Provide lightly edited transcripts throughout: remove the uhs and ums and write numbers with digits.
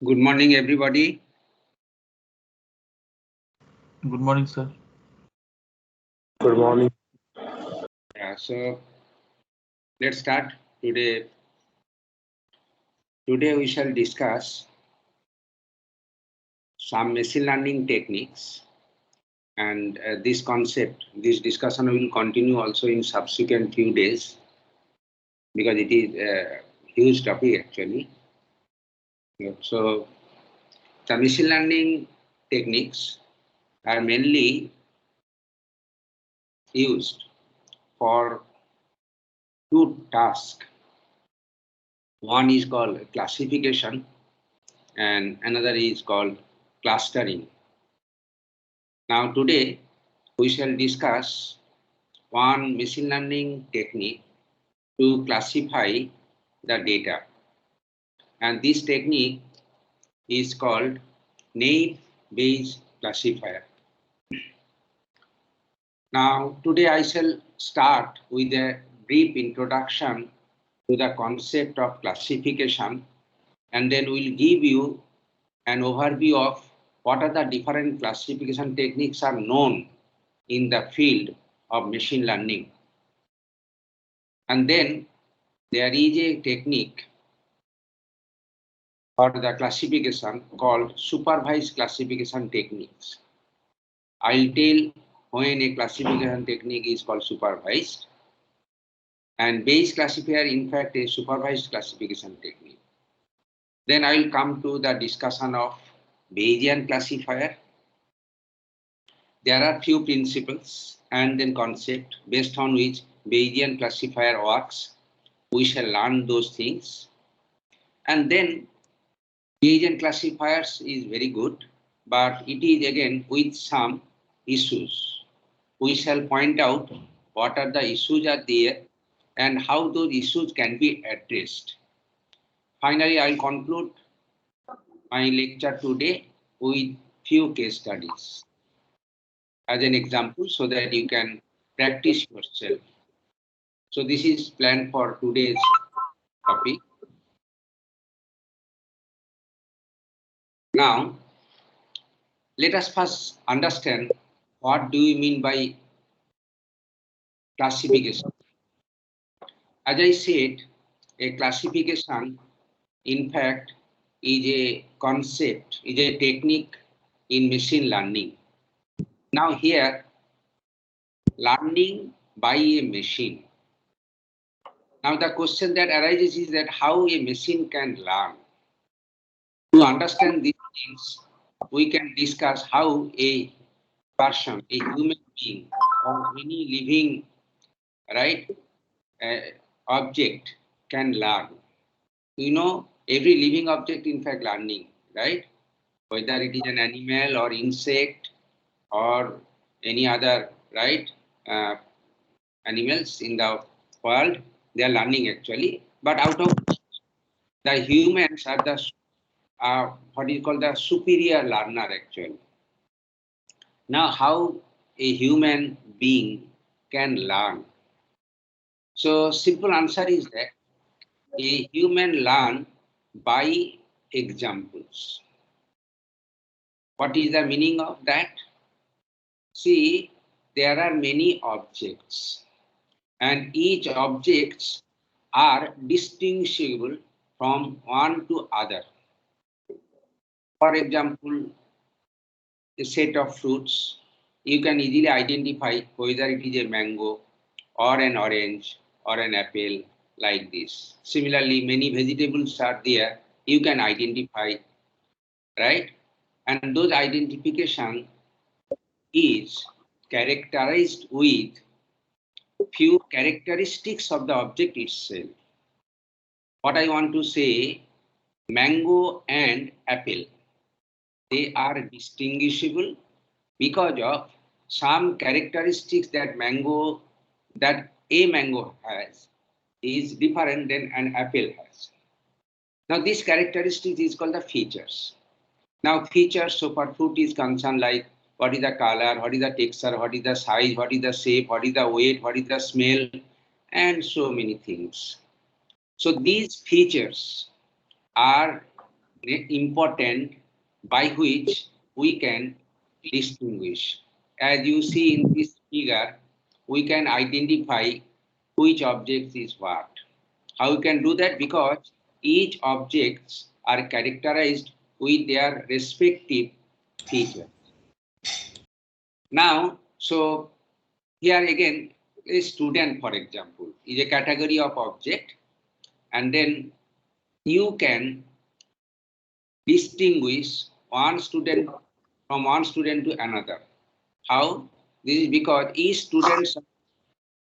Good morning, everybody. Good morning, sir. Good morning. So let's start today. Today we shall discuss some machine learning techniques, and this discussion will continue also in subsequent few days because it is a huge topic actually. So the machine learning techniques are mainly used for two tasks. One is called classification and another is called clustering. Now today we shall discuss one machine learning technique to classify the data, and this technique is called naive-Bayes classifier. Now today I shall start with a brief introduction to the concept of classification, and then we'll give you an overview of what are the different classification techniques are known in the field of machine learning. And then there is a technique for the classification called supervised classification techniques. I'll tell when a classification technique is called supervised, and Bayes classifier in fact a supervised classification technique. Then I'll come to the discussion of Bayesian classifier. There are few principles and then concept based on which Bayesian classifier works. We shall learn those things. And then Bayesian classifiers is very good, but it is again with some issues. We shall point out what are the issues are there and how those issues can be addressed. Finally, I'll conclude my lecture today with few case studies as an example so that you can practice yourself. So this is planned for today's topic. Now, let us first understand what do we mean by classification. As I said, a classification in fact is a concept, is a technique in machine learning. Now here, learning by a machine. Now the question that arises is that how a machine can learn. To understand these things, we can discuss how a person, a human being, or any living, right, object can learn. You know, every living object, in fact, learning, right? Whether it is an animal or insect or any other, right, animals in the world, they are learning actually. But out of the humans are the what is called the superior learner actually. Now, how a human being can learn? So, simple answer is that a human learn by examples. What is the meaning of that? See, there are many objects, and each objects are distinguishable from one to other. For example, a set of fruits, you can easily identify whether it is a mango or an orange or an apple like this. Similarly, many vegetables are there, you can identify, right? And those identification is characterized with few characteristics of the object itself. What I want to say, mango and apple, they are distinguishable because of some characteristics that a mango has is different than an apple has. Now this characteristic is called the features. Now features, so for fruit is concerned like what is the color, what is the texture, what is the size, what is the shape, what is the weight, what is the smell, and so many things. So these features are important by which we can distinguish. As you see in this figure, we can identify which object is what. How we can do that? Because each objects are characterized with their respective features. Now, so here again, a student, for example, is a category of object, and then you can distinguish one student from one student to another. How? This is because each student is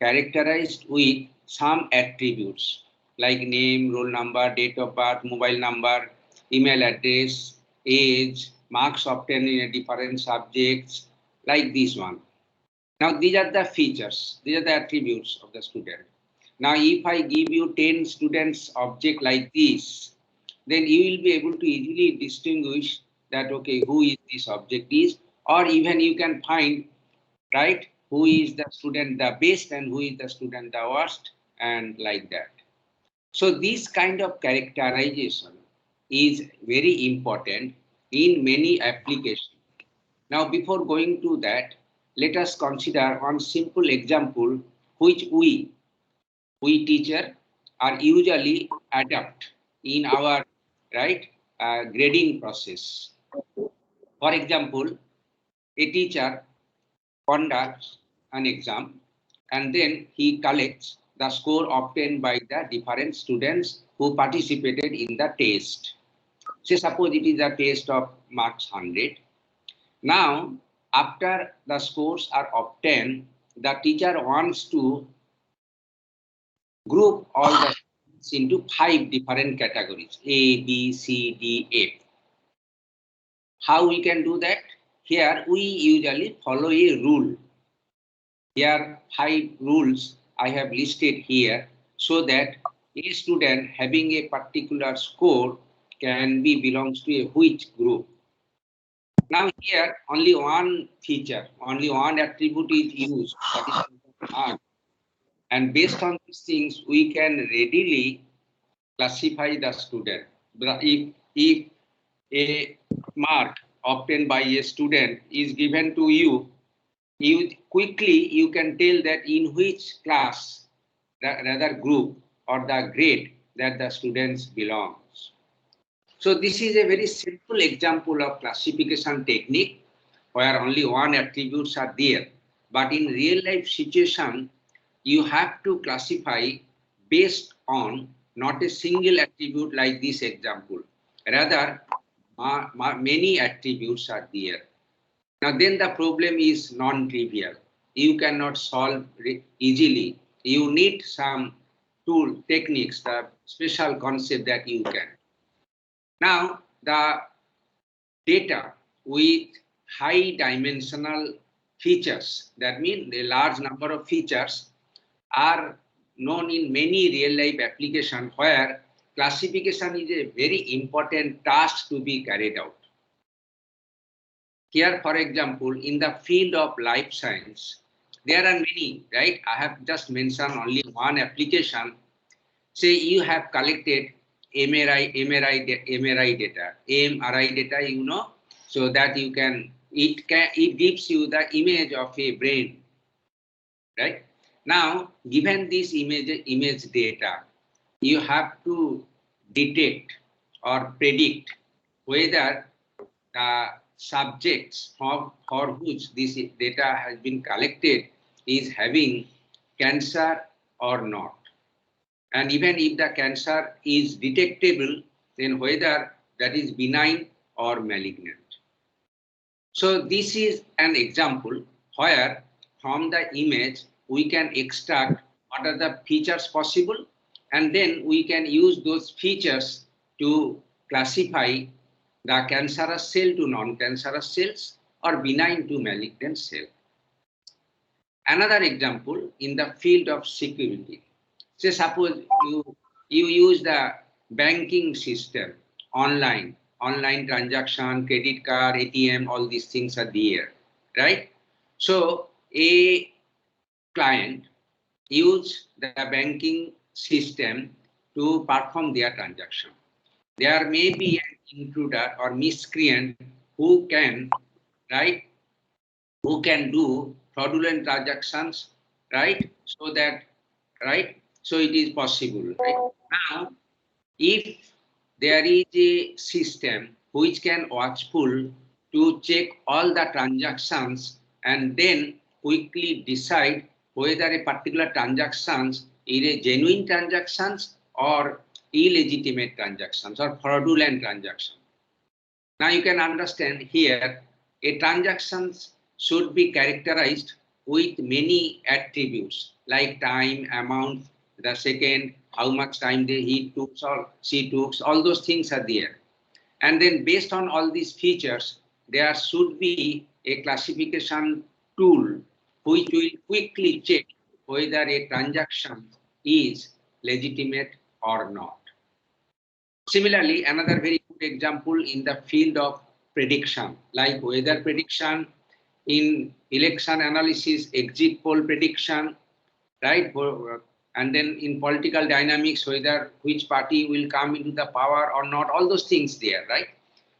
characterized with some attributes like name, roll number, date of birth, mobile number, email address, age, marks obtained in a different subjects, like this one. Now these are the features, these are the attributes of the student. Now if I give you 10 students object like this, then you will be able to easily distinguish that, okay, who is this object is, or even you can find, right, who is the student the best and who is the student the worst, and like that. So this kind of characterization is very important in many applications. Now, before going to that, let us consider one simple example which we teacher are usually adopt in our grading process. For example, a teacher conducts an exam and then he collects the score obtained by the different students who participated in the test. Say suppose it is a test of marks 100. Now, after the scores are obtained, the teacher wants to group all the students into 5 different categories, A, B, C, D, F. How we can do that? Here we usually follow a rule. Here 5 rules I have listed here so that a student having a particular score can be belongs to a which group. Now here only one feature, only one attribute is used, that is mark. And based on these things, we can readily classify the student. If a mark obtained by a student is given to you, you can tell that in which class, rather group or the grade that the students belongs. So this is a very simple example of classification technique where only one attributes are there. But in real life situation, you have to classify based on not a single attribute like this example. Rather, many attributes are there. Now then the problem is non-trivial. You cannot solve easily. You need some tool, techniques, the special concept that you can. Now the data with high dimensional features, that means a large number of features, are known in many real life applications where classification is a very important task to be carried out. Here, for example, in the field of life science, there are many, right? I have just mentioned only one application. Say you have collected MRI data, you know, so that you can, it gives you the image of a brain, right? Now, given this image data, you have to detect or predict whether the subjects for which this data has been collected is having cancer or not. And even if the cancer is detectable, then whether that is benign or malignant. So this is an example where from the image we can extract what are the features possible, and then we can use those features to classify the cancerous cell to non-cancerous cells or benign to malignant cell. Another example in the field of security. Say suppose you use the banking system, online transaction, credit card, ATM, all these things are there, right? So a client use the banking system to perform their transaction. there may be an intruder or miscreant who can, right, who can do fraudulent transactions, right, so that, right, so it is possible, right. Now, if there is a system which can watchful to check all the transactions and then quickly decide whether a particular transactions is a genuine transactions or illegitimate transactions or fraudulent transactions. Now you can understand here a transactions should be characterized with many attributes like time, amount, the second, how much time he took or she took, all those things are there. And then based on all these features, there should be a classification tool which will quickly check whether a transaction is legitimate or not. Similarly, another very good example in the field of prediction, like weather prediction, in election analysis, exit poll prediction, right? And then in political dynamics, whether which party will come into the power or not, all those things there, right?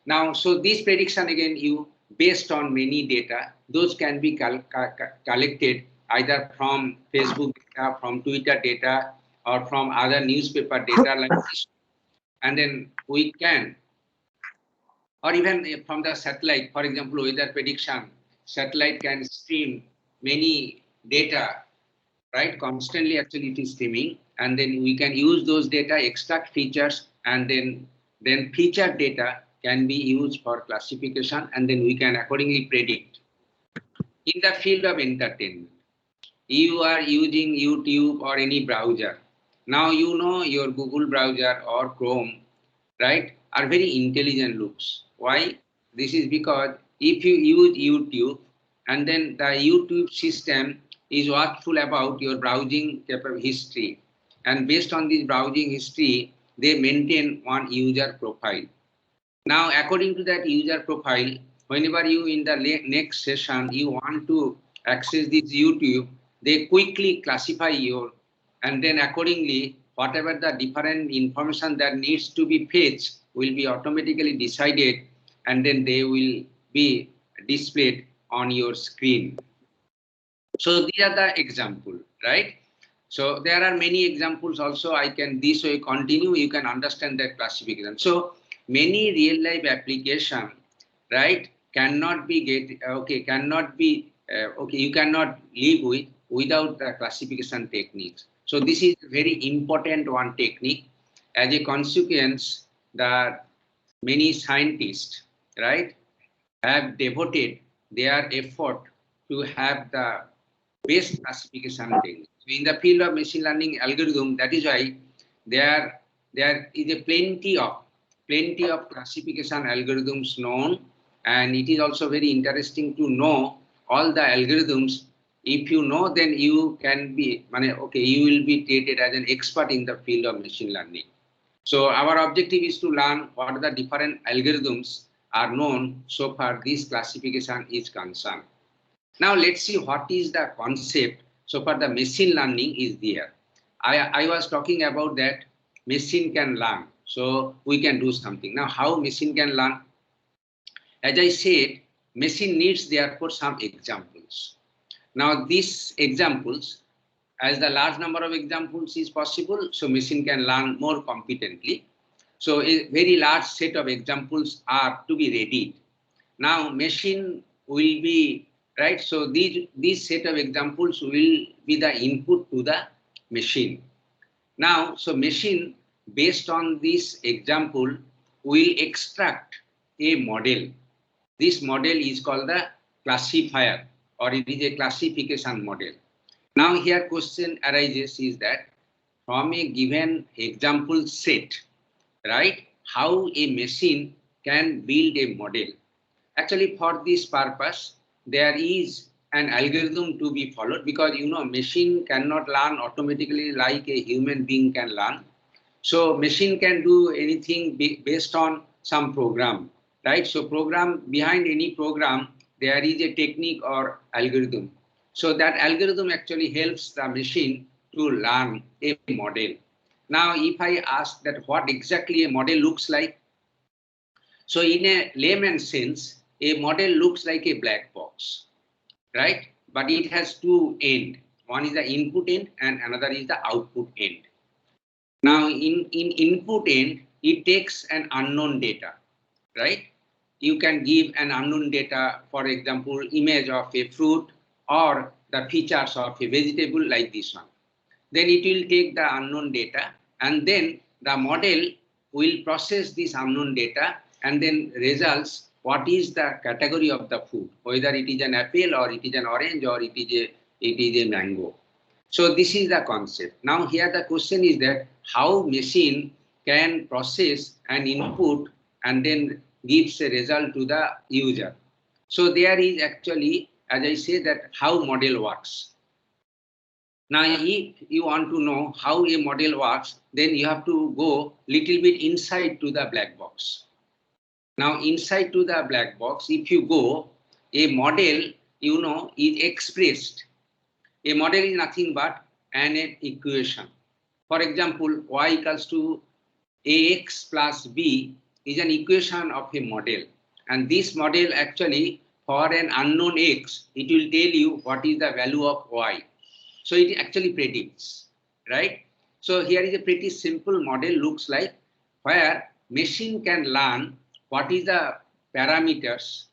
Now, so this prediction again, you based on many data, those can be collected either from Facebook data, from Twitter data, or from other newspaper data like this. And then we can, or even from the satellite, for example, weather prediction, satellite can stream many data, right? Constantly actually it is streaming, and then we can use those data, extract features, and then featured data can be used for classification, and then we can accordingly predict. In the field of entertainment, you are using YouTube or any browser. Now you know your Google browser or Chrome, right, are very intelligent looks. Why? This is because if you use YouTube and then the YouTube system is watchful about your browsing history, and based on this browsing history, they maintain one user profile. Now, according to that user profile, whenever you in the next session, you want to access this YouTube, they quickly classify your, and then accordingly, whatever the different information that needs to be fetched will be automatically decided, and then they will be displayed on your screen. So these are the example, right? So there are many examples also. I can this way continue. You can understand that classification. So many real life application, right, cannot be cannot be okay. You cannot live without the classification techniques. So this is very important one technique. As a consequence, the many scientists, right, have devoted their effort to have the best classification technique. So in the field of machine learning algorithm, that is why there is a plenty of classification algorithms known, and it is also very interesting to know all the algorithms. If you know, then you can be, okay, you will be treated as an expert in the field of machine learning. So our objective is to learn what the different algorithms are known so far this classification is concerned. Now let's see what is the concept. So far the machine learning is there. I was talking about that machine can learn. So we can do something. Now how machine can learn? As I said, machine needs therefore some examples. Now these examples, as the large number of examples is possible, so machine can learn more competently. So a very large set of examples are to be ready. Now machine will be, right, so these set of examples will be the input to the machine. Now, so machine based on this example will extract a model. This model is called the classifier, or it is a classification model. Now here question arises is that from a given example set, right, how a machine can build a model. Actually, for this purpose, there is an algorithm to be followed, because you know machine cannot learn automatically like a human being can learn. So machine can do anything based on some program, right? So program, behind any program, there is a technique or algorithm. So that algorithm actually helps the machine to learn a model. Now, if I ask that what exactly a model looks like, so in a layman's sense, a model looks like a black box, right? But it has two ends. One is the input end and another is the output end. Now, in input end, it takes an unknown data, right? You can give an unknown data, for example, image of a fruit or the features of a vegetable like this one. Then it will take the unknown data and then the model will process this unknown data and then results what is the category of the food, whether it is an apple or it is an orange or it is a mango. So this is the concept. Now here the question is that how machine can process an input and then gives a result to the user. So there is actually, as I say, that how model works. Now, if you want to know how a model works, then you have to go little bit inside to the black box. Now, inside to the black box, if you go, a model, you know, is expressed. A model is nothing but an equation. For example, y equals to ax plus b is an equation of a model. And this model actually, for an unknown x, it will tell you what is the value of y. So it actually predicts, right? So here is a pretty simple model looks like where machine can learn what is the parameters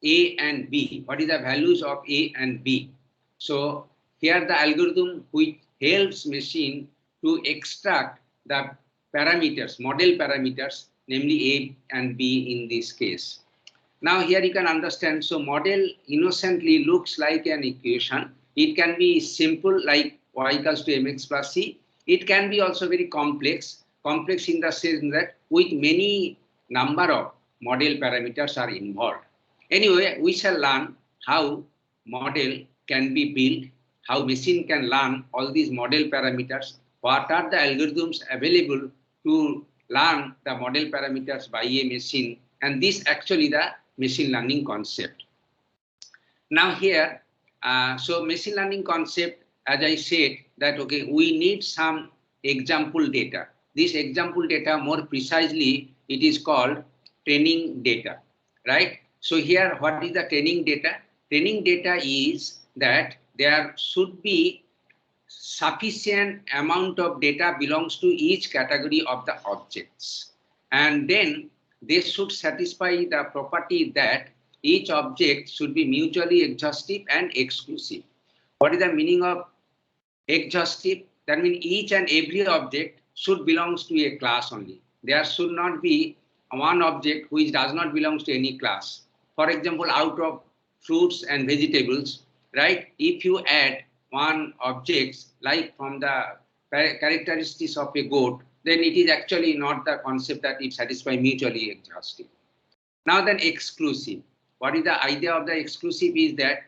a and b, what is the values of a and b. So here the algorithm which helps machine to extract the parameters, model parameters, namely a and b in this case. Now here you can understand, so model innocently looks like an equation. It can be simple like y equals to mx plus c. It can be also very complex in the sense that with many number of model parameters are involved. Anyway, we shall learn how model can be built, how machine can learn all these model parameters, what are the algorithms available to learn the model parameters by a machine, and this actually the machine learning concept. Now here, so machine learning concept, as I said, that okay, we need some example data. This example data, more precisely, it is called training data, right? So here, what is the training data? Training data is that there should be sufficient amount of data belongs to each category of the objects. And then they should satisfy the property that each object should be mutually exhaustive and exclusive. What is the meaning of exhaustive? That means each and every object should belong to a class only. There should not be one object which does not belong to any class. For example, out of fruits and vegetables, right? If you add one object like from the characteristics of a goat, then it is actually not the concept that it satisfies mutually exhaustive. Now then exclusive. What is the idea of the exclusive is that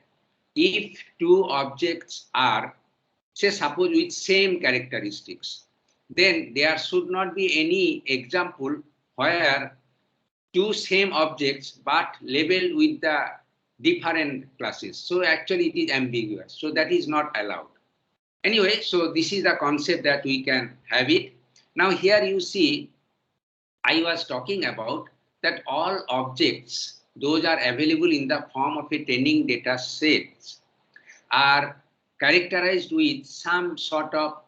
if two objects are, say suppose with same characteristics, then there should not be any example where two same objects but labeled with the different classes. So actually it is ambiguous. So that is not allowed. Anyway, so this is the concept that we can have it. Now here you see, I was talking about that all objects, those are available in the form of a training data sets, are characterized with some sort of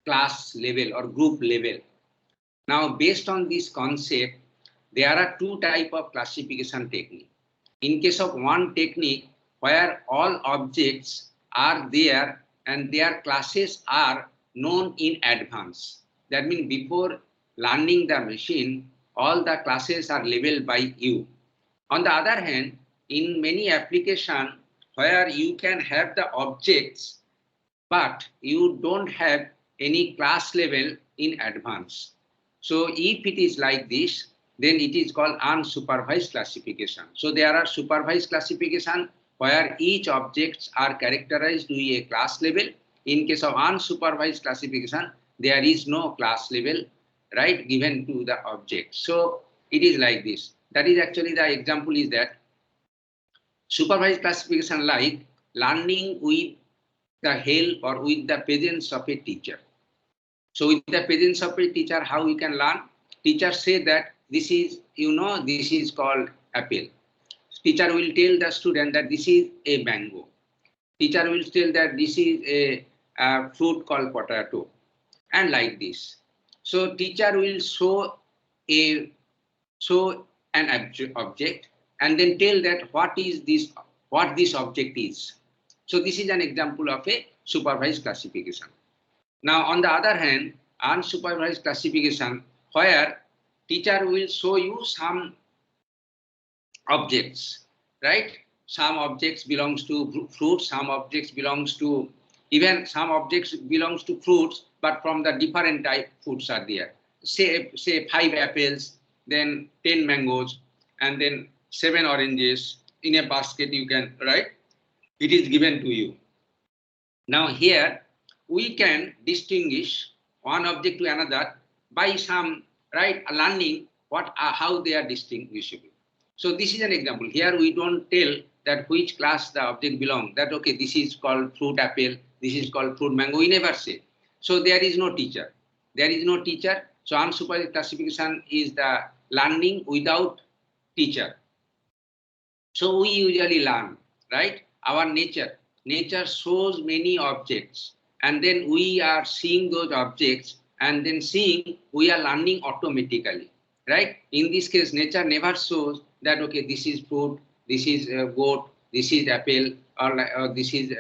class level or group level. Now, based on this concept, there are two types of classification technique. In case of one technique where all objects are there and their classes are known in advance. That means before learning the machine, all the classes are labeled by you. On the other hand, in many applications where you can have the objects, but you don't have any class level in advance. So if it is like this, then it is called unsupervised classification. So there are supervised classification where each objects are characterized to a class level. In case of unsupervised classification, there is no class level, right, given to the object. So it is like this. That is actually the example is that supervised classification like learning with the help or with the presence of a teacher. So with the presence of a teacher, how we can learn? Teacher say that this is, this is called apple. Teacher will tell the student that this is a mango. Teacher will tell that this is a fruit called potato, and like this. So teacher will show an object and then tell that what this object is. So this is an example of a supervised classification. Now on the other hand, unsupervised classification, where teacher will show you some objects, right? Some objects belongs to fruits, some objects belongs to, even some objects belongs to fruits, but from the different type fruits are there. Say 5 apples, then 10 mangoes, and then 7 oranges in a basket you can, right? It is given to you. Now here we can distinguish one object to another by some, right, learning how they are distinguishable. So this is an example. Here we don't tell that which class the object belongs. That okay, this is called fruit apple, this is called fruit mango. We never say. So there is no teacher. There is no teacher. So unsupervised classification is the learning without teacher. So we usually learn, right? Our nature shows many objects, and then we are seeing those objects, and then seeing we are learning automatically, right? In this case, nature never shows that okay, this is fruit, this is goat, this is apple, or this is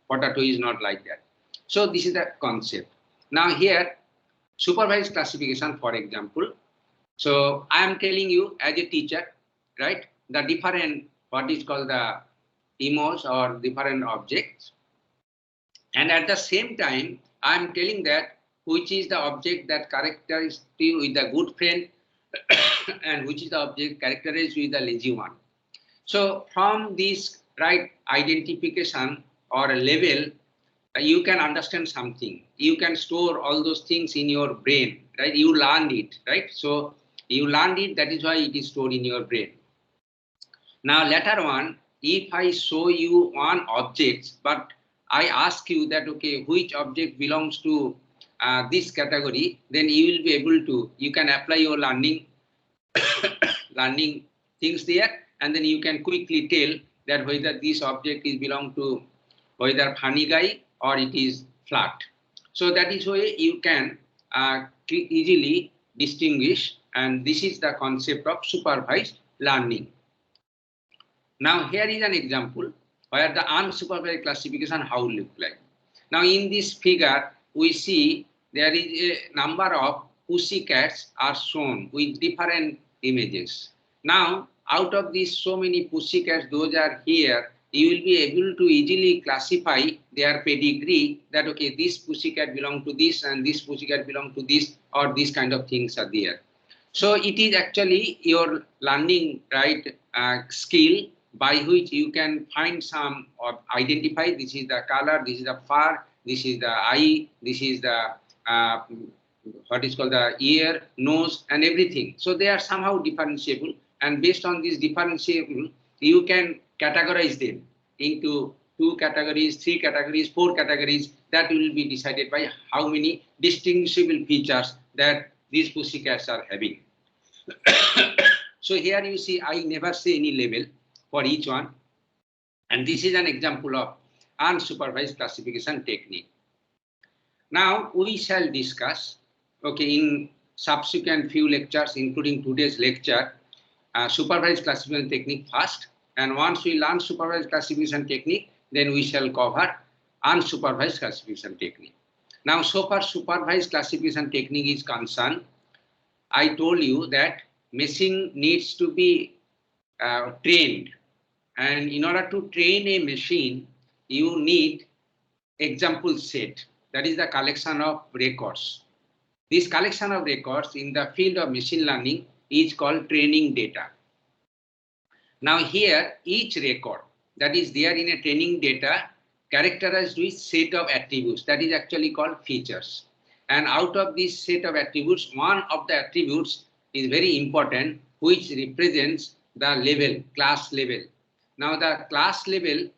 potato. Is not like that. So this is the concept. Now here, supervised classification, for example. So I am telling you as a teacher, right, the different, what is called the emos or different objects. And at the same time, I am telling that which is the object that characterizes you with the good friend and which is the object characterized with the lazy one. So from this, right, identification or a level, you can understand something. You can store all those things in your brain, right? You learned it, right? So you learned it, that is why it is stored in your brain. Now later on, if I show you one object, but I ask you that, okay, which object belongs to this category, then you will be able to, you can apply your learning things there, and then you can quickly tell that whether this object is belong to whether funny guy or it is flat. So that is why you can easily distinguish, and this is the concept of supervised learning. Now here is an example where the unsupervised classification how look like. Now in this figure we see there is a number of pussycats are shown with different images. Now out of these so many pussycats, those are here, you will be able to easily classify their pedigree, that okay, this pussycat belong to this and this pussycat belong to this, or these kind of things are there. So it is actually your learning, right, skill by which you can find some or identify this is the color, this is the fur, this is the eye, this is the what is called the ear, nose, and everything. So they are somehow differentiable, and based on this differentiable, you can categorize them into 2 categories, 3 categories, 4 categories. That will be decided by how many distinguishable features that these pussycats are having. So here you see, I never say any level for each one, and this is an example of unsupervised classification technique. Now we shall discuss, okay, in subsequent few lectures, including today's lecture, supervised classification technique first, and once we learn supervised classification technique, then we shall cover unsupervised classification technique. Now, so far supervised classification technique is concerned, I told you that machine needs to be trained, and in order to train a machine, you need example set, that is the collection of records. This collection of records in the field of machine learning is called training data. Now here, each record that is there in a training data characterized with set of attributes, that is actually called features. And out of this set of attributes, one of the attributes is very important, which represents the level, class level. Now the class level,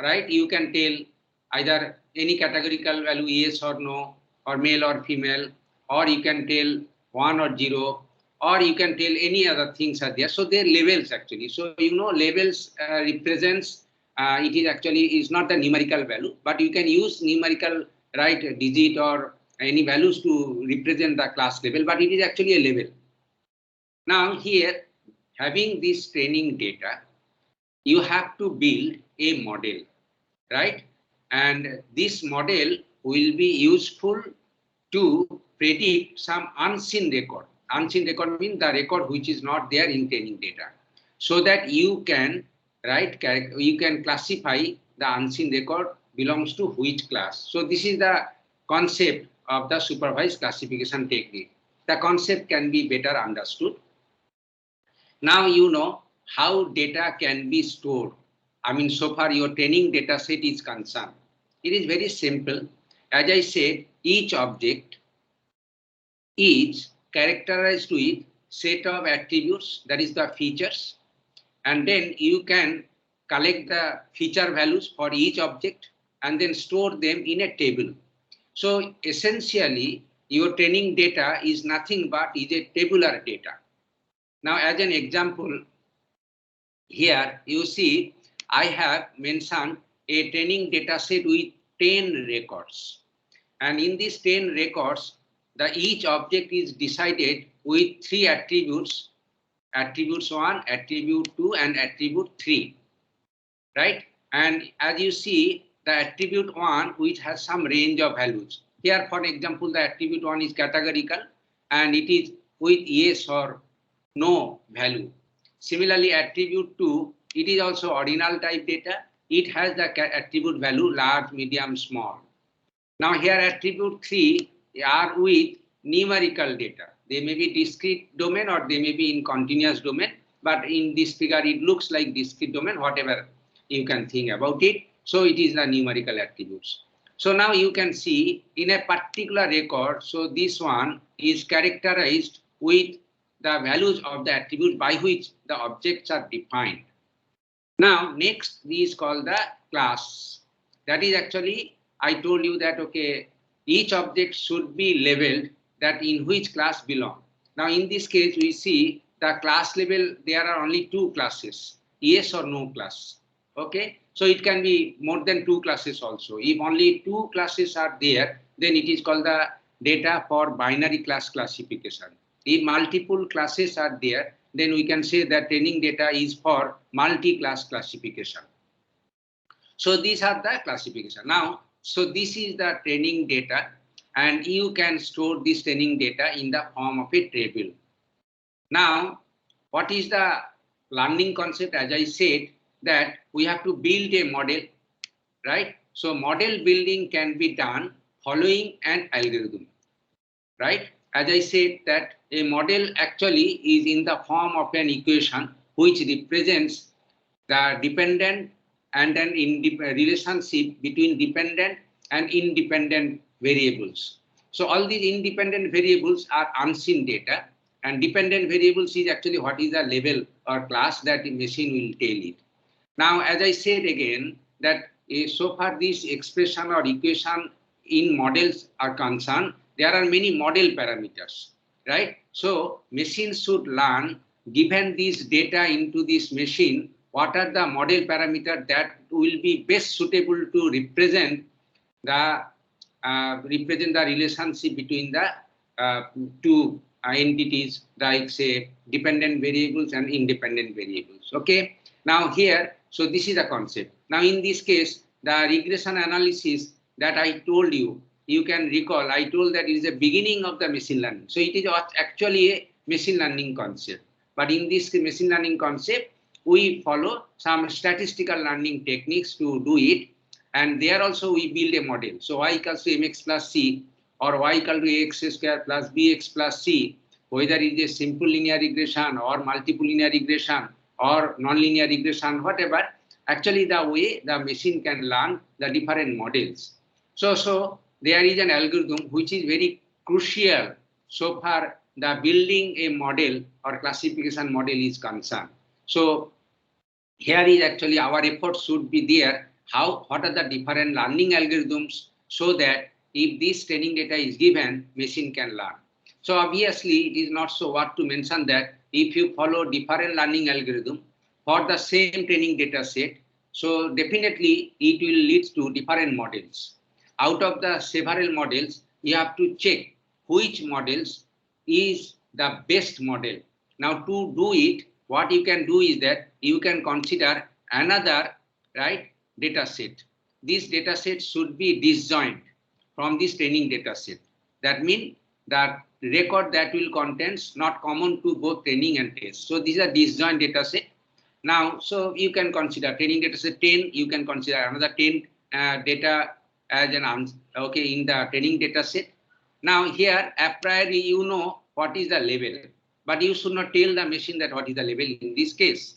right, you can tell either any categorical value yes or no, or male or female, or you can tell 1 or 0, or you can tell any other things are there. So they're labels actually. So labels represents it is actually is not the numerical value, but you can use numerical digit or any values to represent the class level, but it is actually a label. Now here, having this training data, you have to build a model, right? And this model will be useful to predict some unseen record. Unseen record means the record which is not there in training data, so that you can classify the unseen record belongs to which class. So this is the concept of the supervised classification technique. The concept can be better understood. Now you know how data can be stored. I mean, so far your training data set is concerned. It is very simple. As I said, each object is characterized with set of attributes, that is the features, and then you can collect the feature values for each object and then store them in a table. So essentially, your training data is nothing but is a tabular data. Now, as an example, here you see I have mentioned a training data set with 10 records. And in these 10 records, each object is decided with 3 attributes, attributes 1, attribute 2, and attribute 3, right? And as you see, the attribute 1, which has some range of values. Here, for example, the attribute 1 is categorical, and it is with yes or no value. Similarly, attribute 2, it is also ordinal type data. It has the attribute value large, medium, small. Now here attribute 3 are with numerical data. They may be discrete domain or they may be in continuous domain, but in this figure it looks like discrete domain, whatever you can think about it. So it is the numerical attributes. So now you can see in a particular record, so this one is characterized with the values of the attribute by which the objects are defined. Now next is called the class. That is actually, I told you that okay, each object should be labeled that in which class belong. Now in this case we see the class level, there are only 2 classes, yes or no class. Okay, so it can be more than 2 classes also. If only 2 classes are there, then it is called the data for binary class classification. If multiple classes are there, then we can say that training data is for multi-class classification. So these are the classification. Now, so this is the training data, and you can store this training data in the form of a table. Now, what is the learning concept? As I said, that we have to build a model, right? So model building can be done following an algorithm, right? As I said that a model actually is in the form of an equation which represents the dependent and an relationship between dependent and independent variables. So all these independent variables are unseen data, and dependent variables is actually what is the level or class that the machine will tell it. Now, as I said again, that so far this expression or equation in models are concerned, there are many model parameters, right? So machines should learn, given this data into this machine, what are the model parameters that will be best suitable to represent the relationship between the 2 entities, like say dependent variables and independent variables. Okay. Now here, so this is the concept. Now in this case, the regression analysis that I told you, you can recall, I told that it is the beginning of the machine learning. So it is actually a machine learning concept. But in this machine learning concept, we follow some statistical learning techniques to do it. And there also we build a model. So y equals to mx plus c, or y equal to ax square plus bx plus c, whether it is a simple linear regression or multiple linear regression or non-linear regression, whatever, actually the way the machine can learn the different models. So there is an algorithm which is very crucial so far the building a model or classification model is concerned. So here is actually our effort should be there. What are the different learning algorithms so that if this training data is given, machine can learn. So obviously, it is not so what to mention that if you follow different learning algorithm for the same training data set, so definitely it will lead to different models. Out of the several models, you have to check which models is the best model. Now to do it, what you can do is that you can consider another data set. This data set should be disjoint from this training data set. That means that record that will contains not common to both training and test. So these are disjoint data set. Now, so you can consider training data set 10, you can consider another 10 data as an answer, okay, in the training data set. Now here, a priori, you know what is the level, but you should not tell the machine that what is the level in this case.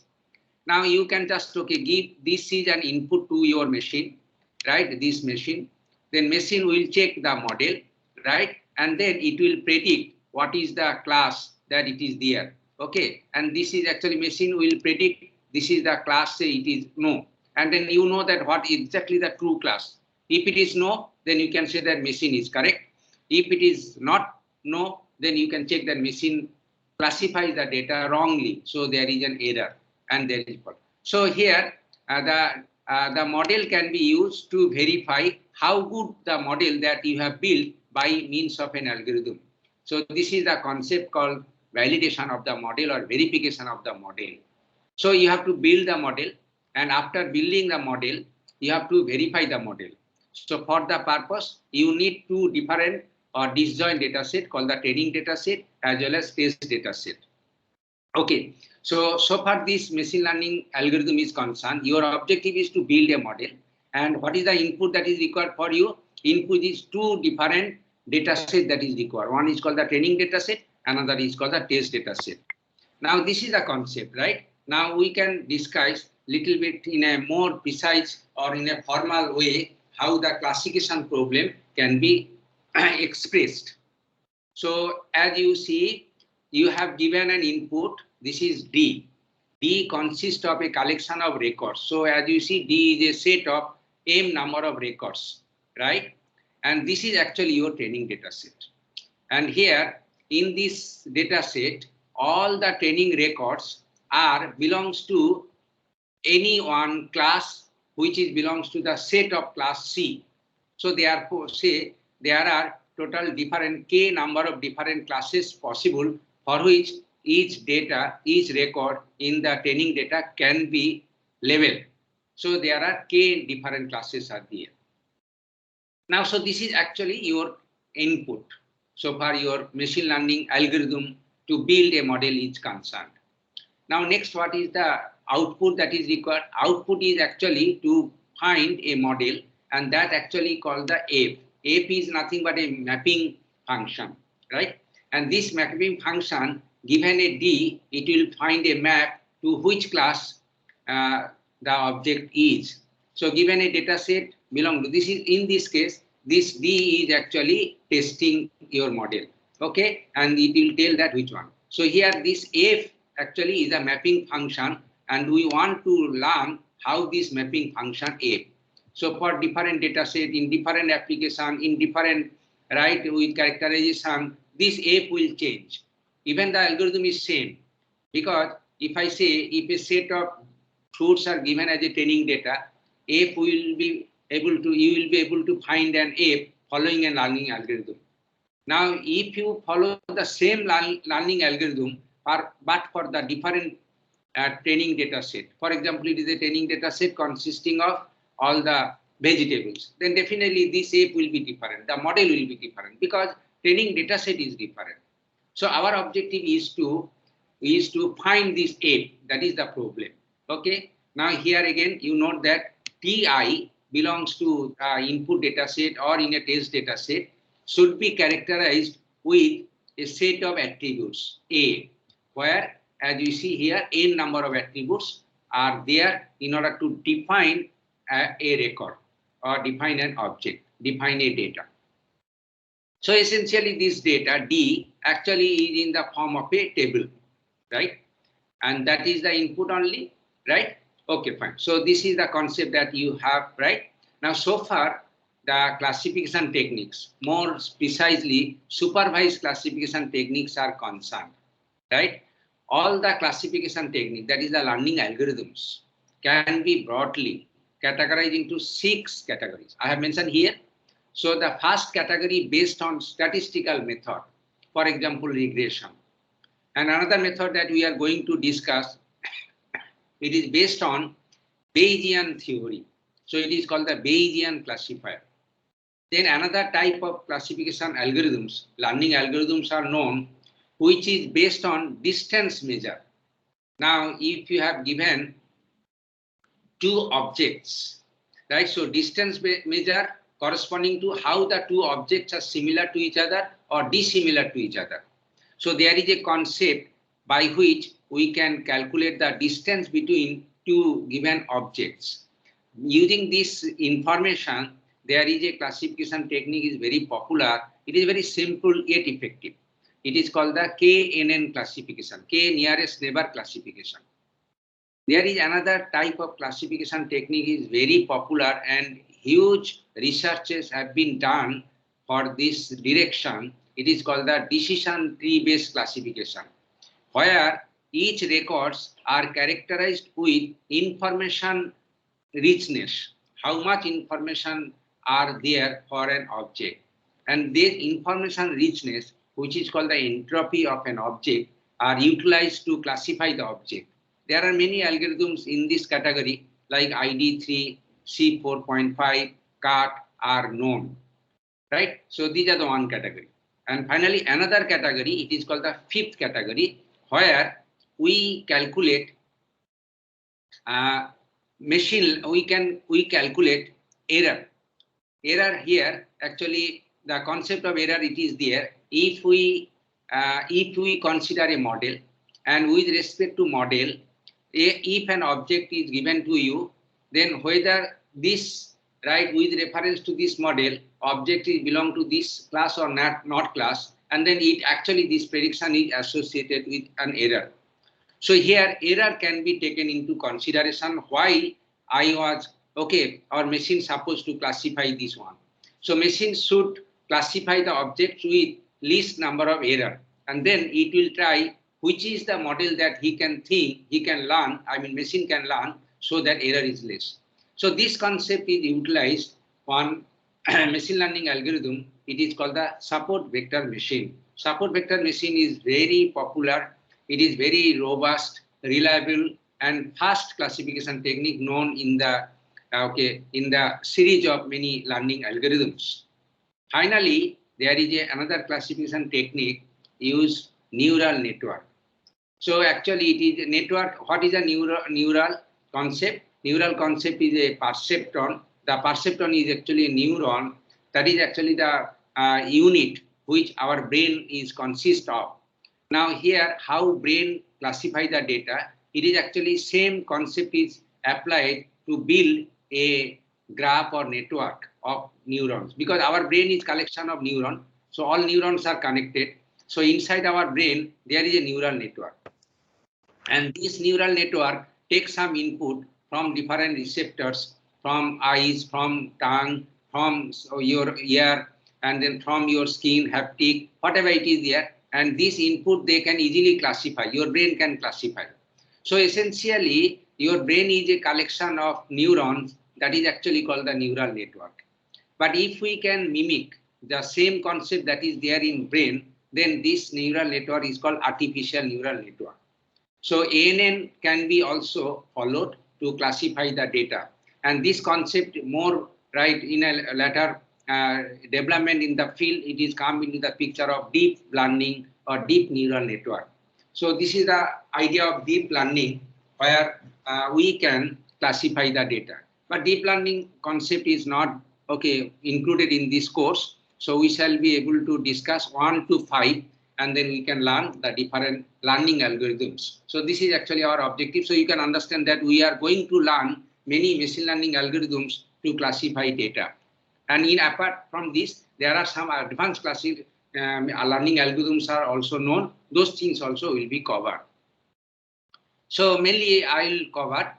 Now you can just, okay, give this is an input to your machine, right? This machine, then machine will check the model, right? And then it will predict what is the class that it is there, okay? And this is actually machine will predict this is the class, say it is no. And then you know that what is exactly the true class. If it is no, then you can say that machine is correct. If it is not no, then you can check that machine classifies the data wrongly. So there is an error and there is fault. So here the model can be used to verify how good the model that you have built by means of an algorithm. So this is the concept called validation of the model or verification of the model. So you have to build the model, and after building the model, you have to verify the model. So for the purpose, you need two different or disjoint data set called the training data set as well as test data set. Okay, so far this machine learning algorithm is concerned, your objective is to build a model. And what is the input that is required for you? Input is two different data set that is required. One is called the training data set, another is called the test data set. Now this is the concept, right? Now we can discuss little bit in a more precise or in a formal way how the classification problem can be expressed. So as you see, you have given an input. This is D. D consists of a collection of records. So as you see, D is a set of M number of records, right? And this is actually your training data set. And here in this data set, all the training records belongs to any one class which belongs to the set of class C. So therefore, say there are total different k number of different classes possible for which each record in the training data can be labeled. So there are k different classes are there. Now, so this is actually your input. So far your machine learning algorithm to build a model is concerned. Now next, what is the output that is required? Output is actually to find a model, and that actually called the F. F is nothing but a mapping function, right? And this mapping function, given a D, it will find a map to which class the object is. So given a data set belong to this is, in this case, this D is actually testing your model, okay? And it will tell that which one. So here this F actually is a mapping function, and we want to learn how this mapping function F. So for different data set, in different application, in different, right, with characterization, this F will change. Even the algorithm is same, because if I say if a set of fruits are given as a training data, F will be able to, you will be able to find an F following a learning algorithm. Now, if you follow the same learning algorithm, but for the different training data set, for example, it is a training data set consisting of all the vegetables, then definitely this F will be different. The model will be different because training data set is different. So our objective is to find this F. That is the problem. Okay. Now here again, you note that Ti belongs to input data set or in a test data set should be characterized with a set of attributes A, where as you see here, n number of attributes are there in order to define a record or define an object, define a data. So essentially this data D actually is in the form of a table, right? And that is the input only, right? Okay, fine. So this is the concept that you have, right? Now so far the classification techniques, more precisely supervised classification techniques are concerned, right? All the classification technique, that is the learning algorithms, can be broadly categorized into 6 categories. I have mentioned here. So the first category based on statistical method, for example, regression. And another method that we are going to discuss, it is based on Bayesian theory. So it is called the Bayesian classifier. Then another type of classification algorithms, learning algorithms are known, which is based on distance measure. Now, if you have given 2 objects, right? So distance measure corresponding to how the 2 objects are similar to each other or dissimilar to each other. So there is a concept by which we can calculate the distance between 2 given objects. Using this information, there is a classification technique is very popular. It is very simple yet effective. It is called the KNN classification, K nearest neighbor classification. There is another type of classification technique is very popular and huge researches have been done for this direction. It is called the decision tree based classification, where each records are characterized with information richness, how much information are there for an object. And this information richness, which is called the entropy of an object, are utilized to classify the object. There are many algorithms in this category like ID3, C4.5, CAT are known, right? So these are the one category. And finally, another category, it is called the 5th category, where we calculate we calculate error. Error here, actually, the concept of error, it is there. If we consider a model, and with respect to model, if an object is given to you, then whether this, right, with reference to this model, object is belong to this class or not class, and then it actually this prediction is associated with an error. So here error can be taken into consideration while I was, okay, our machine supposed to classify this one. So machine should classify the objects with least number of error, and then it will try which is the model that he can think, he can learn, I mean machine can learn, so that error is less. So this concept is utilized on machine learning algorithm. It is called the support vector machine. Support vector machine is very popular. It is very robust, reliable, and fast classification technique known in the in the series of many learning algorithms. Finally, there is another classification technique used neural network. So actually, it is a network. What is a neural concept? Neural concept is a perceptron. The perceptron is actually a neuron. That is actually the unit which our brain is consist of. Now here, how brain classify the data? It is actually same concept is applied to build a graph or network of neurons, because our brain is collection of neurons. So all neurons are connected. So inside our brain, there is a neural network. And this neural network takes some input from different receptors, from eyes, from tongue, from your ear, and then from your skin, haptic, whatever it is there. And this input they can easily classify. Your brain can classify. So essentially, your brain is a collection of neurons that is actually called the neural network. But if we can mimic the same concept that is there in brain, then this neural network is called artificial neural network. So ANN can be also followed to classify the data. And this concept more right in a later development in the field, it is come into the picture of deep learning or deep neural network. So this is the idea of deep learning, where we can classify the data. But deep learning concept is not included in this course. So we shall be able to discuss 1 to 5, and then we can learn the different learning algorithms. So this is actually our objective. So you can understand that we are going to learn many machine learning algorithms to classify data. And apart from this, there are some advanced learning algorithms are also known. Those things also will be covered. So mainly I will cover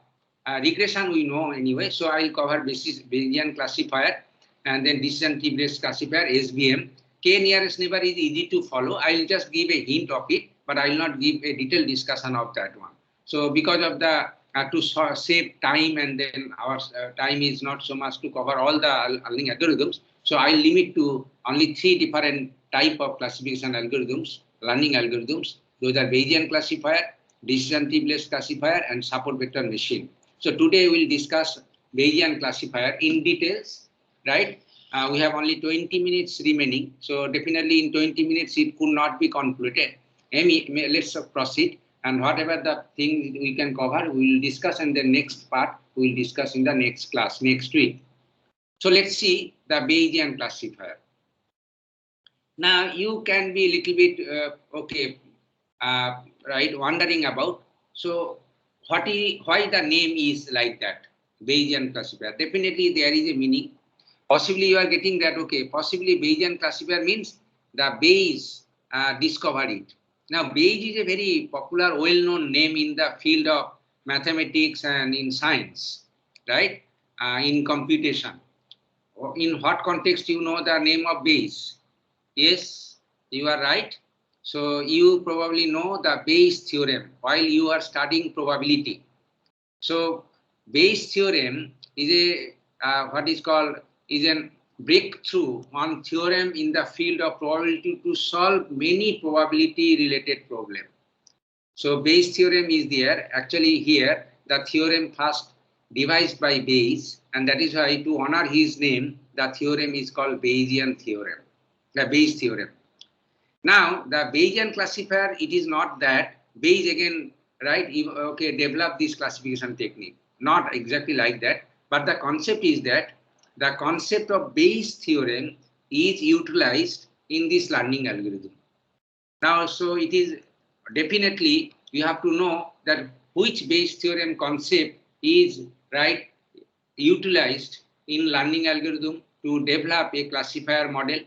regression, we know anyway. So I will cover Bayesian classifier. and then decision tree based classifier, SVM. K nearest neighbor is easy to follow. I'll just give a hint of it, but I will not give a detailed discussion of that one. So because of the to save time, and then our time is not so much to cover all the learning algorithms. So I'll limit to only 3 different type of classification algorithms, learning algorithms. Those are Bayesian classifier, decision tree based classifier, and support vector machine. So today we'll discuss Bayesian classifier in details, right? We have only 20 minutes remaining. So definitely in 20 minutes it could not be concluded. Let's proceed. And whatever the thing we can cover, we will discuss, and the next part we will discuss in the next class, next week. So let's see the Bayesian classifier. Now you can be a little bit, right, wondering about, so why the name is like that, Bayesian classifier. Definitely there is a meaning. Possibly you are getting that, okay, possibly Bayesian classifier means the Bayes discovered it. Now, Bayes is a very popular, well-known name in the field of mathematics and in science, right? In computation. In what context you know the name of Bayes? Yes, you are right. So you probably know the Bayes theorem while you are studying probability. So Bayes theorem is a what is called is an breakthrough on theorem in the field of probability to solve many probability related problems. So Bayes theorem is there. Actually here the theorem first devised by Bayes, and that is why to honor his name the theorem is called Bayesian theorem, the Bayes theorem. Now the Bayesian classifier, it is not that Bayes again, right, okay, develop this classification technique. Not exactly like that, but the concept is that the concept of Bayes theorem is utilized in this learning algorithm. Now, so it is definitely you have to know that which Bayes theorem concept is, right, utilized in learning algorithm to develop a classifier model.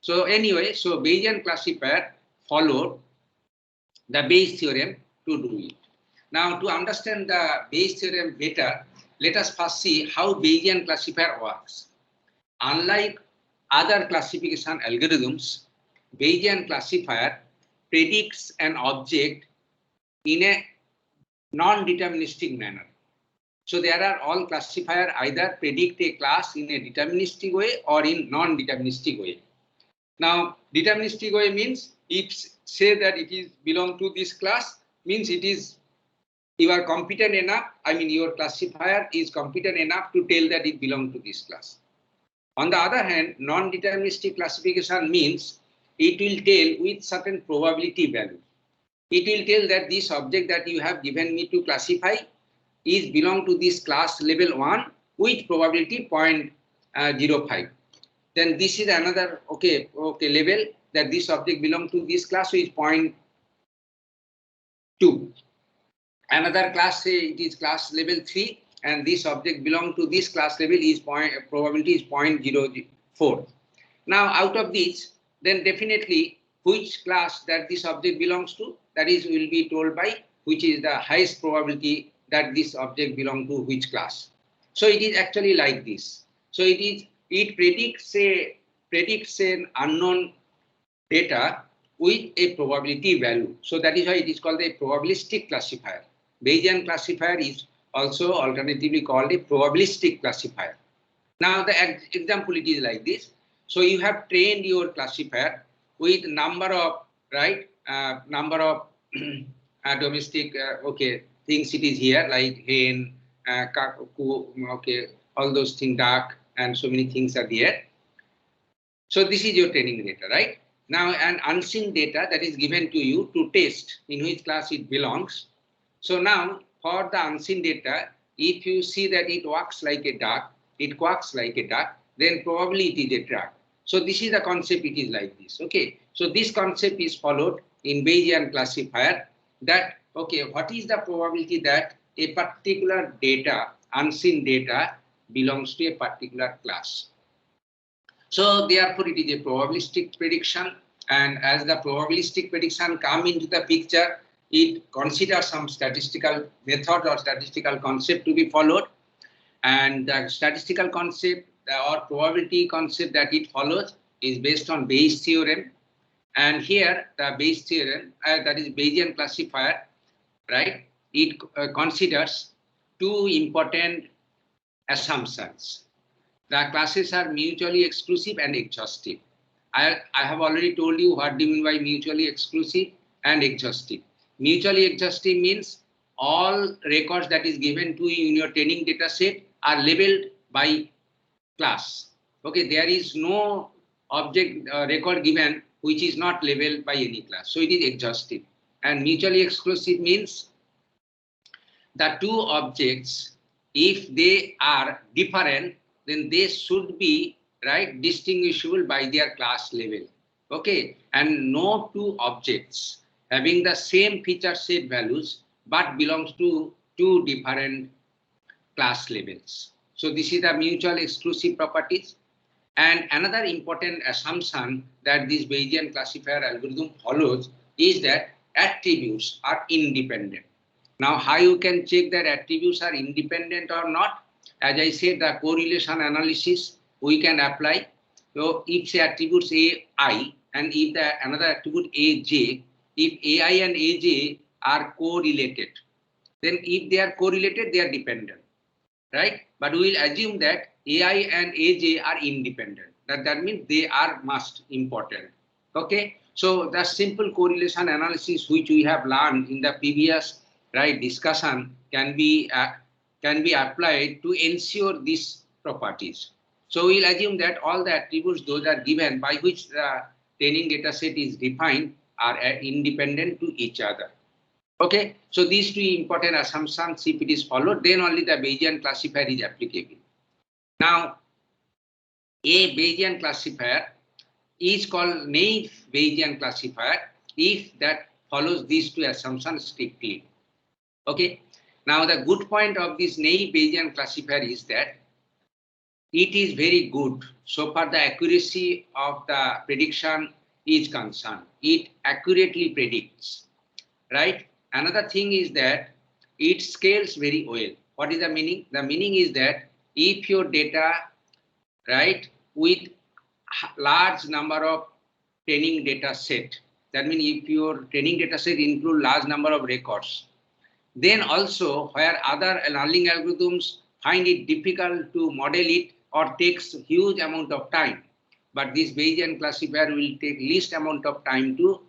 So anyway, so Bayesian classifier followed the Bayes theorem to do it. Now, to understand the Bayes theorem better, let us first see how Bayesian classifier works. Unlike other classification algorithms, Bayesian classifier predicts an object in a non-deterministic manner. So there are all classifiers either predict a class in a deterministic way or in non-deterministic way. Now, deterministic way means if say that it is belong to this class, means it is you are competent enough, I mean your classifier is competent enough to tell that it belongs to this class. On the other hand, non-deterministic classification means it will tell with certain probability value. It will tell that this object that you have given me to classify is belong to this class level 1 with probability 0.05. Then this is another level that this object belong to this class with 0.2. Another class, say it is class level 3, and this object belong to this class level is probability is 0.04. Now out of this, then definitely which class that this object belongs to, that is will be told by which is the highest probability that this object belong to which class. So it is actually like this. So it predicts an unknown data with a probability value. So that is why it is called a probabilistic classifier. Bayesian classifier is also alternatively called a probabilistic classifier. Now the example it is like this. So you have trained your classifier with number of domestic things it is here like hen, all those things, duck, and so many things are there. So this is your training data, right? Now an unseen data that is given to you to test in which class it belongs. So now for the unseen data, if you see that it walks like a duck, it quacks like a duck, then probably it is a duck. So this is the concept, it is like this, okay? So this concept is followed in Bayesian classifier that, okay, what is the probability that a particular data, unseen data, belongs to a particular class. So therefore it is a probabilistic prediction, and as the probabilistic prediction come into the picture, it considers some statistical method or statistical concept to be followed, and the statistical concept or probability concept that it follows is based on Bayes theorem. And here the Bayes theorem, that is Bayesian classifier, right? It considers two important assumptions. The classes are mutually exclusive and exhaustive. I have already told you what do you mean by mutually exclusive and exhaustive. Mutually exhaustive means all records that is given to you in your training data set are labeled by class. Okay, there is no object record given which is not labeled by any class. So it is exhaustive. And mutually exclusive means the two objects, if they are different, then they should be right distinguishable by their class level. Okay, and no two objects having the same feature set values but belongs to two different class levels. So this is the mutual exclusive properties. And another important assumption that this Bayesian classifier algorithm follows is that attributes are independent. Now, how you can check that attributes are independent or not? As I said, the correlation analysis we can apply. So if say attributes AI and if the another attribute AJ, if AI and AJ are correlated, then if they are correlated, they are dependent, right? But we will assume that AI and AJ are independent. That means they are must important. Okay. So the simple correlation analysis which we have learned in the previous discussion can be applied to ensure these properties. So we'll assume that all the attributes those are given by which the training data set is defined are independent to each other. Okay, so these two important assumptions, if it is followed, then only the Bayesian classifier is applicable. Now, a Bayesian classifier is called naive Bayesian classifier if that follows these two assumptions strictly. Okay, now the good point of this naive Bayesian classifier is that it is very good so far the accuracy of the prediction is concerned. It accurately predicts, right? Another thing is that it scales very well. What is the meaning? The meaning is that if your data, right, with large number of training data set, that means if your training data set include large number of records, then also where other learning algorithms find it difficult to model it or takes huge amount of time, but this Bayesian classifier will take least amount of time to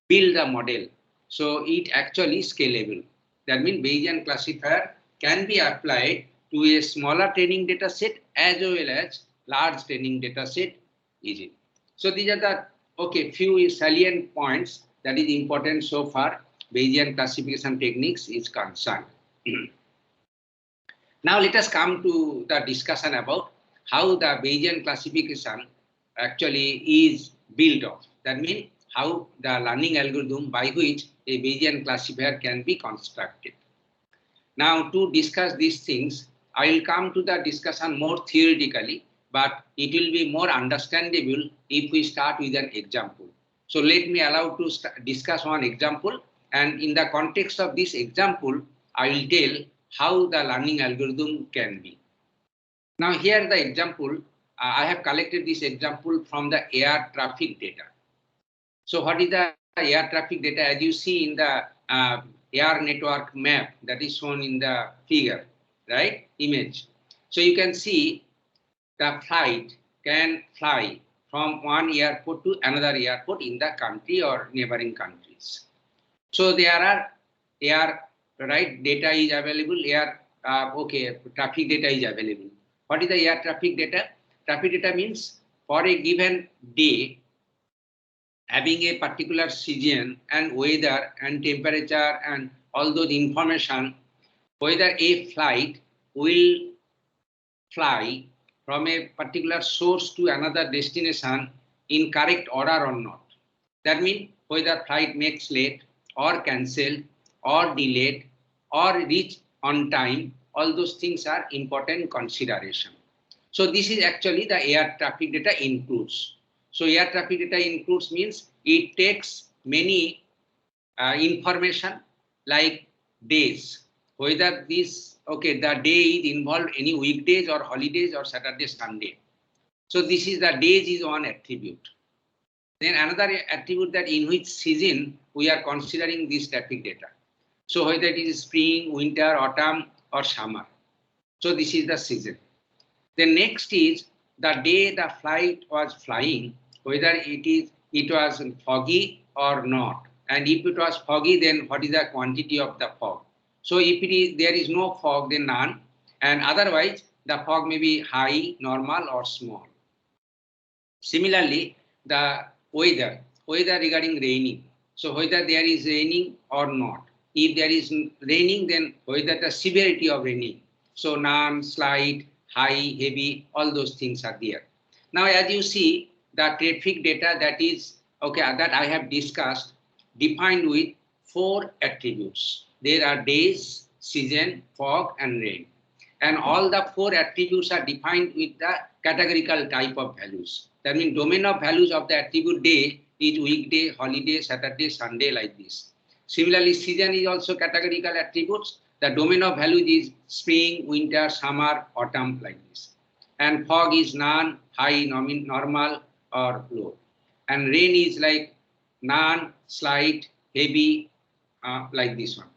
build a model. So it actually scalable. That means Bayesian classifier can be applied to a smaller training data set as well as large training data set easily. So these are the few salient points that is important so far Bayesian classification techniques is concerned. Now let us come to the discussion about how the Bayesian classification actually is built of. That means how the learning algorithm by which a Bayesian classifier can be constructed. Now to discuss these things, I will come to the discussion more theoretically, but it will be more understandable if we start with an example. So let me allow to discuss one example, and in the context of this example, I will tell how the learning algorithm can be. Now here the example, I have collected this example from the air traffic data. So what is the air traffic data? As you see in the air network map that is shown in the figure, right, image. So you can see the flight can fly from one airport to another airport in the country or neighboring countries. So there are air data is available, traffic data is available. What is the air traffic data? Traffic data means for a given day, having a particular season and weather and temperature and all those information, whether a flight will fly from a particular source to another destination in correct order or not. That means whether flight makes late or cancelled or delayed or reach on time, all those things are important consideration. So this is actually the air traffic data includes. So air traffic data includes means it takes many information like days, whether this, okay, the day is involved any weekdays or holidays or Saturday, Sunday. So this is the days is one attribute. Then another attribute that in which season we are considering this traffic data. So whether it is spring, winter, autumn or summer. So this is the season. The next is the day the flight was flying, whether it was foggy or not. And if it was foggy, then what is the quantity of the fog? So if there is no fog, then none. And otherwise, the fog may be high, normal or small. Similarly, the weather regarding raining. So whether there is raining or not. If there is raining, then whether the severity of raining. So none, slight, high, heavy, all those things are there. Now, as you see, the traffic data that is, okay, that I have discussed, defined with 4 attributes. There are days, season, fog, and rain. And all the 4 attributes are defined with the categorical type of values. That means domain of values of the attribute day is weekday, holiday, Saturday, Sunday, like this. Similarly, season is also categorical attributes. The domain of values is spring, winter, summer, autumn, like this. And fog is none, high, normal, or low. And rain is like none, slight, heavy, like this one.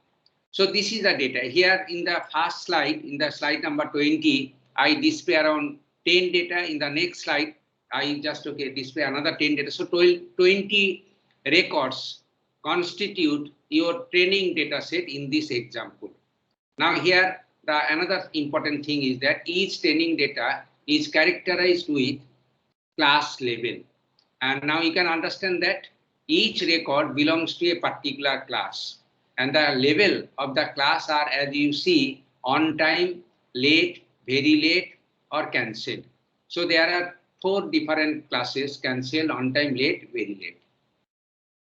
So this is the data. Here in the first slide, in the slide number 20, I display around 10 data. In the next slide, I just display another 10 data. So 20 records constitute your training data set in this example. Now here, another important thing is that each training data is characterized with class level. And now you can understand that each record belongs to a particular class. And the level of the class are, as you see, on time, late, very late, or cancelled. So there are 4 different classes: cancelled, on time, late, very late.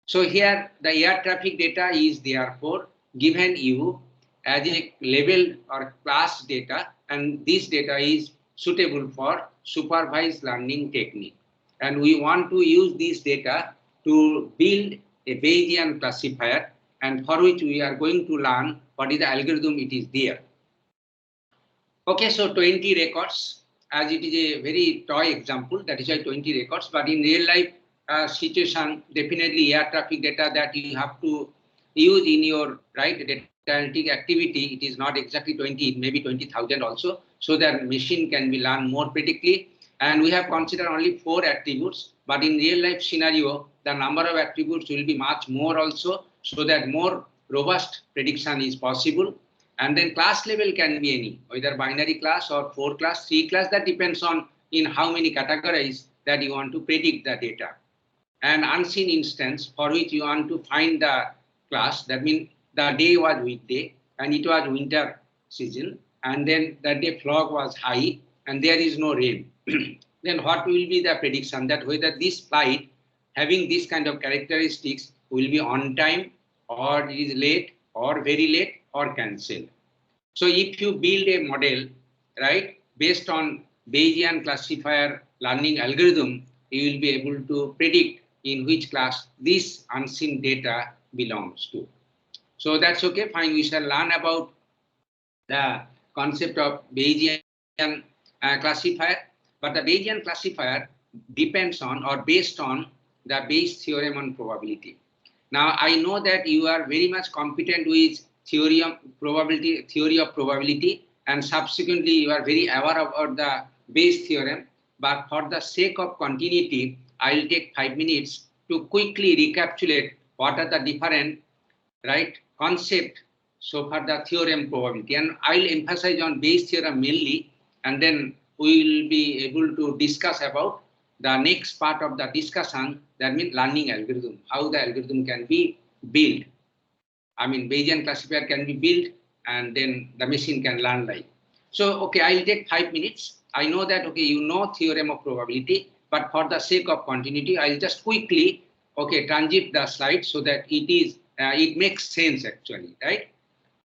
So here the air traffic data is therefore given you as a level or class data, and this data is suitable for supervised learning technique. And we want to use this data to build a Bayesian classifier, and for which we are going to learn what is the algorithm it is there. Okay, so 20 records, as it is a very toy example, that is why 20 records, but in real life situation, definitely air traffic data that you have to use in your data analytic activity, it is not exactly 20, it may be 20,000 also, so that machine can be learned more predictably. And we have considered only 4 attributes, but in real life scenario, the number of attributes will be much more also, so that more robust prediction is possible. And then class level can be any, whether binary class or 4 class, 3 class, that depends on in how many categories that you want to predict the data. And unseen instance for which you want to find the class, that means the day was weekday and it was winter season, and then that day fog was high and there is no rain. Then what will be the prediction that whether this flight having this kind of characteristics will be on time, or it is late, or very late, or cancelled. So if you build a model, based on Bayesian classifier learning algorithm, you will be able to predict in which class this unseen data belongs to. So that's okay, fine. We shall learn about the concept of Bayesian classifier. But the Bayesian classifier depends on or based on the Bayes theorem on probability. Now I know that you are very much competent with theory of probability, and subsequently you are very aware about the Bayes theorem. But for the sake of continuity, I will take 5 minutes to quickly recapitulate what are the different concept so far the theorem probability, and I will emphasize on Bayes theorem mainly, and then we will be able to discuss about the next part of the discussion, that means learning algorithm, how the algorithm can be built. I mean, Bayesian classifier can be built and then the machine can learn like. So, okay, I'll take 5 minutes. I know that, okay, you know theorem of probability, but for the sake of continuity, I'll just quickly, transit the slide so that it makes sense actually, right?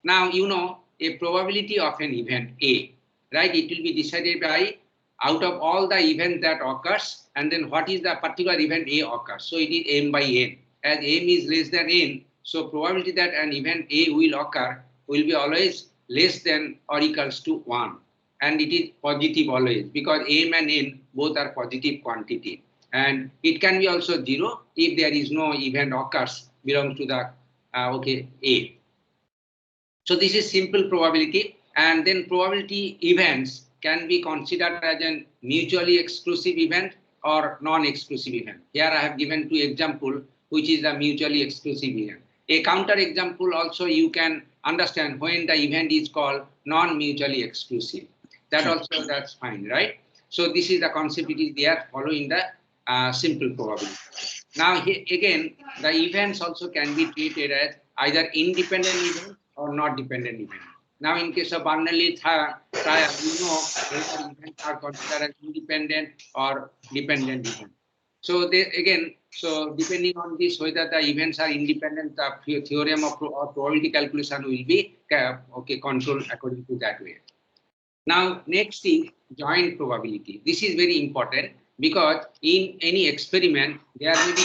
Now, you know, a probability of an event A, it will be decided by out of all the events that occurs, and then what is the particular event A occurs. So it is m by n. As m is less than n, so probability that an event A will occur will be always less than or equals to 1. And it is positive always because m and n both are positive quantity. And it can be also 0 if there is no event occurs belongs to the A. So this is simple probability, and then probability events can be considered as a mutually exclusive event or non-exclusive event. Here I have given 2 examples, which is a mutually exclusive event. A counter example also you can understand when the event is called non-mutually exclusive. That also that's fine, right? So this is the concept it is there following the simple probability. Now again, the events also can be treated as either independent events or not dependent events. Now in case of Bernoulli trial, we know whether events are considered as independent or dependent events. So so depending on this, whether the events are independent, the theorem of probability calculation will be controlled according to that way. Now next is joint probability. This is very important because in any experiment there may be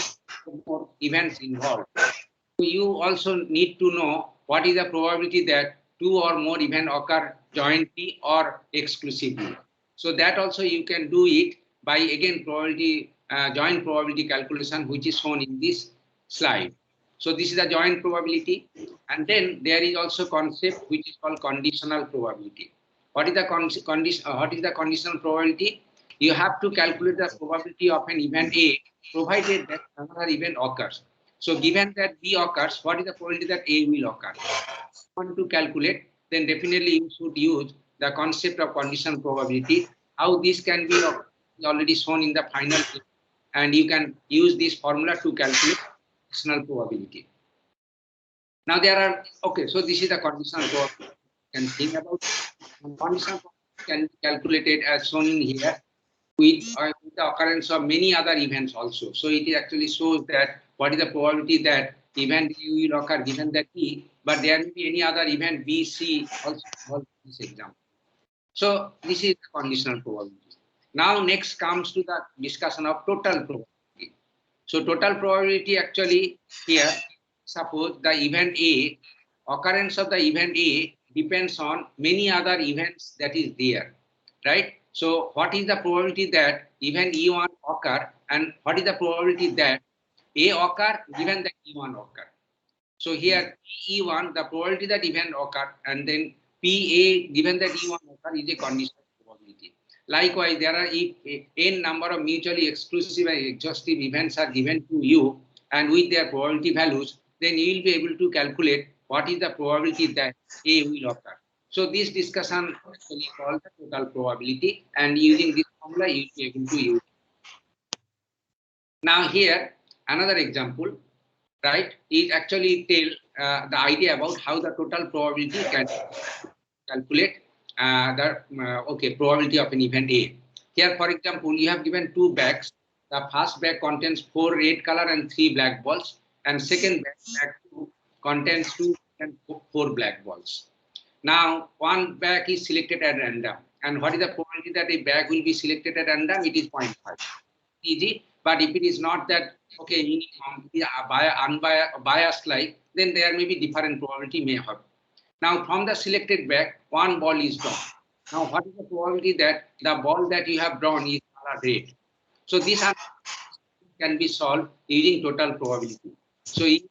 more events involved. So you also need to know what is the probability that 2 or more events occur jointly or exclusively. So that also you can do it by again probability joint probability calculation, which is shown in this slide. So this is the joint probability, and then there is also concept which is called conditional probability. What is the conditional probability? You have to calculate the probability of an event A provided that another event occurs. So given that B occurs, what is the probability that A will occur? If you want to calculate, then definitely you should use the concept of conditional probability. How this can be already shown in the final case, and you can use this formula to calculate conditional probability. Now there are, so this is the conditional probability. You can think about conditional probability can be calculated as shown in here with the occurrence of many other events also. So it actually shows that what is the probability that event A will occur given that E, but there may be any other event B, C also involved in this example. So this is the conditional probability. Now next comes to the discussion of total probability. So total probability actually here, suppose the event A, occurrence of the event A depends on many other events that is there, right? So what is the probability that event E1 occur, and what is the probability that A occur given that E1 occur? So here E1, the probability that event occur, and then PA given that E1 occur is a conditional probability. Likewise, there are n number of mutually exclusive and exhaustive events are given to you, and with their probability values, then you will be able to calculate what is the probability that A will occur. So this discussion actually called the total probability, and using this formula you will be able to use it. Now here another example, right? It actually tell the idea about how the total probability can calculate the probability of an event A. Here, for example, you have given 2 bags. The first bag contains 4 red color and 3 black balls, and second bag 2 contains 2 and 4 black balls. Now, one bag is selected at random, and what is the probability that a bag will be selected at random? It is 0.5. Easy, but if it is not that unbiased like, then there may be different probability may have. Now, from the selected bag, 1 ball is drawn. Now, what is the probability that the ball that you have drawn is color red? So this can be solved using total probability. So E1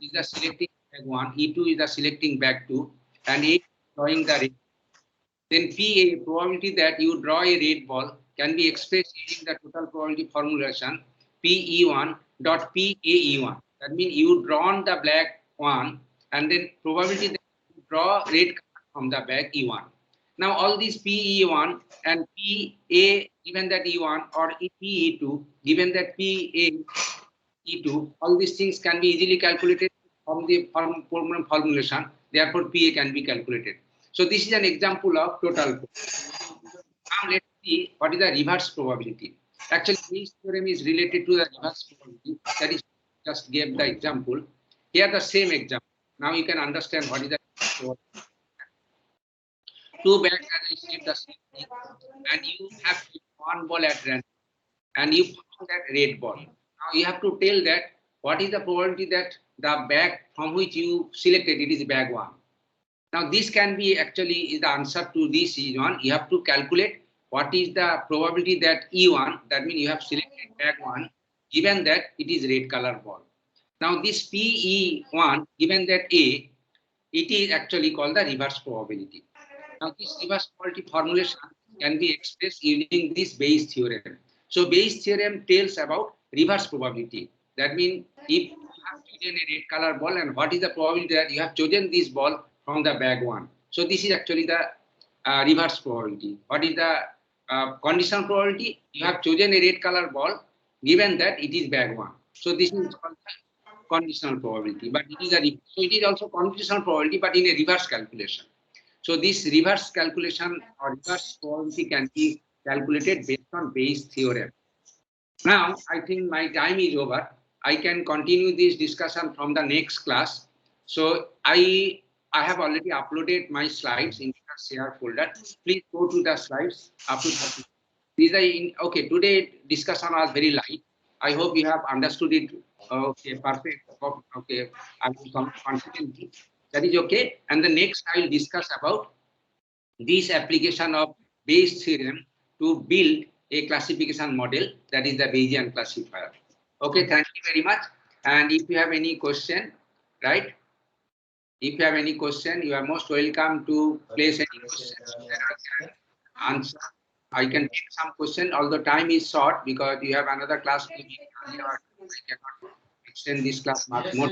is the selecting bag 1, E2 is the selecting bag 2, and A is drawing the red. Then PA, probability that you draw a red ball, can be expressed using the total probability formulation PE1 dot PAE1. That means you drawn the black 1, and then probability that you draw red from the bag E1. Now all these PE1 and PA given that E1 or PE2 given that PAE2, all these things can be easily calculated from the formulation. Therefore, PA can be calculated. So this is an example of total. Now let's see what is the reverse probability. Actually, this theorem is related to the reverse probability. That is, just gave the example. Here the same example. Now you can understand what is the probability. 2 bags as I said the same thing, and you have 1 ball at random, and you found that red ball. Now you have to tell that what is the probability that the bag from which you selected it is bag 1. Now this can be actually the answer to this is one. You have to calculate what is the probability that E1, that means you have selected bag 1, given that it is red color ball. Now this PE1, given that A, it is actually called the reverse probability. Now this reverse probability formulation can be expressed using this Bayes theorem. So Bayes theorem tells about reverse probability. That means if you have chosen a red color ball, and what is the probability that you have chosen this ball from the bag 1. So this is actually the reverse probability. What is the conditional probability? You have chosen a red color ball given that it is bag 1. So this is called conditional probability, but it is so it is also conditional probability, but in a reverse calculation. So this reverse calculation or reverse probability can be calculated based on Bayes theorem. Now I think my time is over. I can continue this discussion from the next class. So I have already uploaded my slides in the share folder. Please go to the slides up to 30. These are okay. Today discussion was very light. I hope you have understood it. Okay, perfect. Okay, I will come confidently. That is okay. And the next I will discuss about this application of Bayes theorem to build a classification model, that is the Bayesian classifier. Okay, thank you very much. And if you have any question, right? If you have any question, you are most welcome to place any questions that I can answer. I can take some question, although time is short because you have another class. I cannot extend this class much more.